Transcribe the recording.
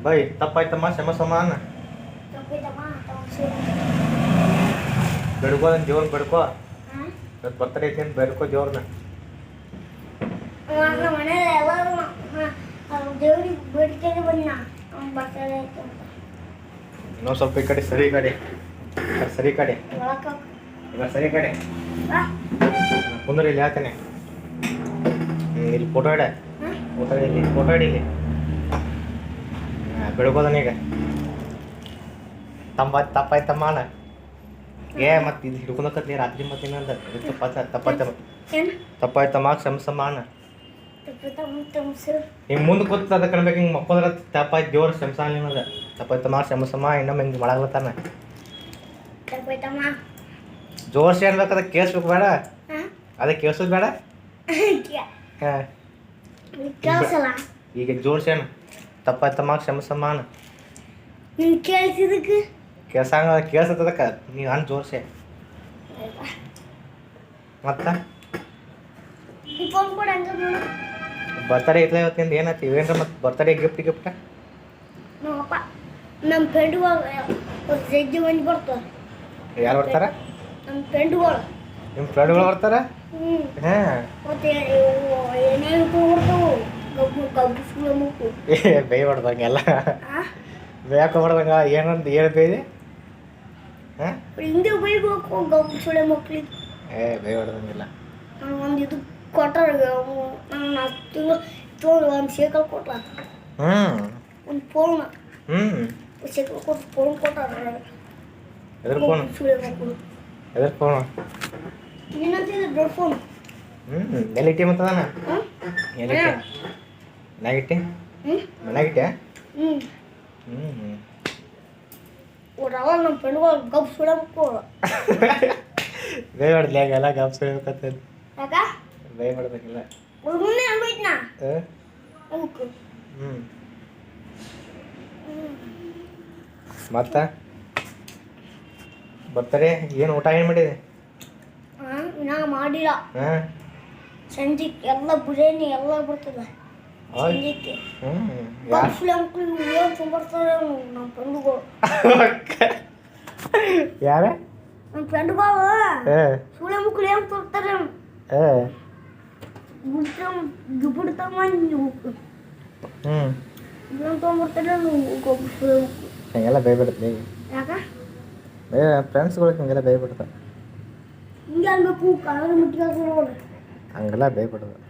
by ತಪ್ಪಾಯ್ತಮ್ಮ ಕ್ಷಮಸಮ್ಮ ಅನ್ನ ಬೆಡ್ಕೋ ನನ್ನ ದೇವ್ರನ್ನ ಬೆಡ್ಕೋ ಇವತ್ತು ಬರ್ತಡೇ ಐತಿ ಅಂತ ಬೆಡ್ಕೋ ದೇವ್ರನ್ನ ದೇವ್ರಿಗೆ ಬೇಡಿಕೆಗೆ ಬಂದ ಬರ್ತಡೇ ಐತೆ ಅಂತ ಇನ್ನೊಂದು ಸ್ವಲ್ಪ ಈ ಕಡೆ ಸರಿ ಕಡೆ ಸರಿ ಕಡೆ ಇವಾಗ ಸರಿ ಕಡೆ ಕುಂದ್ರೆ ಇಲ್ಲಿ ಹೇಳ್ತೇನೆ ಇಲ್ಲಿ ಫೋಟೋ ಇಡ ಫೋಟೋ ಇಡಿ ಬೆಳ್ಕೋದನೀಗ ತಪ್ಪಾಯ್ತಮ್ಮ ಅಣ್ಣ ಏ ಮತ್ತೆ ಇದು ಹಿಡ್ಕೊಂಡಕತ್ಲಿ ರಾತ್ರಿ ಮತ್ತೆ ಇನ್ನೊಂದು ತಪ್ಪಾಯ್ತಮ್ಮ ಕ್ಷಮಸಮ್ಮ ಅಣ್ಣ ಹಿಂಗೆ ಮುಂದೆ ಕೂತ್ ಅದಕ್ಕೆ ಅನ್ಬೇಕು ಹಿಂಗೆ ಮಕ್ಕೋದ್ರ ತಪ್ಪಾಯ್ತು ದೇವ್ರ ಕ್ಷಮಸ ಅನ್ನೋದು ತಪ್ಪಾಯ್ತಮ್ಮ ಕ್ಷಮಸಮ್ಮ ಇನ್ನೊಮ್ಮೆ ಹಿಂಗೆ ಮಾಡಾಗ್ಲತ್ತಾನ ಜೋರ್ಸಿ ಅನ್ಬೇಕು ಅದಕ್ಕೆ ಕೇಳಿಸ್ಬೇಕು ಬೇಡ ಅದಕ್ಕೆ ಕೇಳಿಸೋದು ಬೇಡ ಹಾಂ ಈಗ ಜೋರ್ಸಿ ಅಣ್ಣ ತಪ್ಪಾಯ್ತಮ್ಮ ಕ್ಷಮಸಮ್ಮ ಅಣ್ಣ ಕೇಳ್ಸತ್ತದಕ್ಕ ನೀವು ಅಣ್ಣ ಜೋರ್ಸೆ ಮತ್ತ ಬರ್ತಡೇ ಐತ್ಲ ಇವತ್ತಿಂದ ಏನೈತಿ ಇವೇನ್ರ ಮತ್ತೆ ಬರ್ತಡೇ ಗಿಫ್ಟ್ ನಮ್ಮ ಫ್ರೆಂಡ್ಗಳು ಜಗ್ಗಿ ಮಂದಿ ಬರ್ತಾರೆ ಯಾರು ಬರ್ತಾರ ನಮ್ಮ ಫ್ರೆಂಡ್ಗಳು ನಿಮ್ಮ ಫ್ರೆಂಡ್ಗಳು ಬರ್ತಾರ ಹಾಂ ಮತ್ತೆ ಏನೇನು ಬರ್ತಾವು ಗಬ್ಬು ಏ ಬೇಯ್ಬಾರ್ದಂಗೆಲ್ಲ ಬೇಯಾಕೊಬಾರ್ದಂಗ ಏನಂತ ಏನು ಬೇಯ್ದೆ ಹಾಂ ಹಿಂದೆ ಬೈಬೇಕು ಗಬ್ಬು ಸುಳೆ ಮಕ್ಳಿಗೆ ಬೇಯ್ಬಾರ್ದಂಗಿಲ್ಲ ಒಂದು ಇದು ಕೊಟ್ಟಾರ ನಾನು ತಿಂಗಳು ತೊಗೊಂಡು ಒಂದು ಸೈಕಲ್ ಕೊಟ್ಟ ಒಂದು ಫೋನ್ ಸೈಕಲ್ ಕೊಟ್ಟು ಫೋನ್ ಕೊಟ್ಟಾರ ಎದ್ರ ಫೋನ್ ಸುಳೆ ಮಕ್ಕಳು ಎದ್ರ ಫೋನು ಏನಂತಿದೆ ದೊಡ್ಡ ಫೋನ್ ಎಲ್ಲಿಟ್ಟಿ ಮತ್ತದಾನ ಎಲ್ಲಿಟ್ಟೆ ಮನ್ಯಾಗಿಟ್ಟೆ ಮನ್ಯಾಗಿಟ್ಟೆ ಅವಾಗ ನಮ್ಮ ಫ್ರೆಂಡ್ಗಳು ಗಬ್ಬು ಸುಳೆ ಮಕ್ಕಳು ಬೇಯ್ಬಾರ್ದು ಎಲ್ಲ ಗಪ್ ಸುಳಿಬೇಕಂತ ಯಾಕ ಬೇಯ್ಬಾರ್ದಂಗಿಲ್ಲ ಮುಂದೆ ಅನ್ಬೈತ್ನಾ ಮತ್ತ ಬರ್ತಾರೆ ಏನು ಊಟ ಏನು ಮಾಡಿದೆ ನಾ ಮಾಡಿಲ್ಲ ಹಾಂ ಸಂಜೆಗೆ ಎಲ್ಲ ಬಿರಿಯಾನಿ ಎಲ್ಲ ಬರ್ತದೆ ಸಂಜೆಗೆ ಸುಳೆ ಮಕ್ಕಳಿಗೆ ಏನು ತುಂಬಿರ್ತಾರೆ ನಮ್ಮ ಫ್ರೆಂಡ್ಗಳು ಯಾರ ನಮ್ಮ ಫ್ರೆಂಡ್ಗಳು ಸುಳೆ ಮಕ್ಕಳು ಏನು ತರ್ತಾರೆ ಬಿಡ್ತಮ್ಮ ಏನು ತೊಗೊಂಬರ್ತಾರೆ ಸುಳೆ ಮಕ್ಕಳು ಹಿಂಗೆಲ್ಲ ಬೇಯ್ಬಿಡುತ್ತೆ ಯಾಕ ಫ್ರೆಂಡ್ಸ್ಗಳಿಗೆ ಹಿಂಗೆಲ್ಲ ಬೇಯ್ಬಿಡ್ತಾರೆ ಹಿಂಗೆ ಅನ್ಬೇಕು ಕಾಲದ ಮುಟ್ಟಿಗೆ ಹಂಗೆಲ್ಲ ಬೇಯ್ಬಿಡೋದು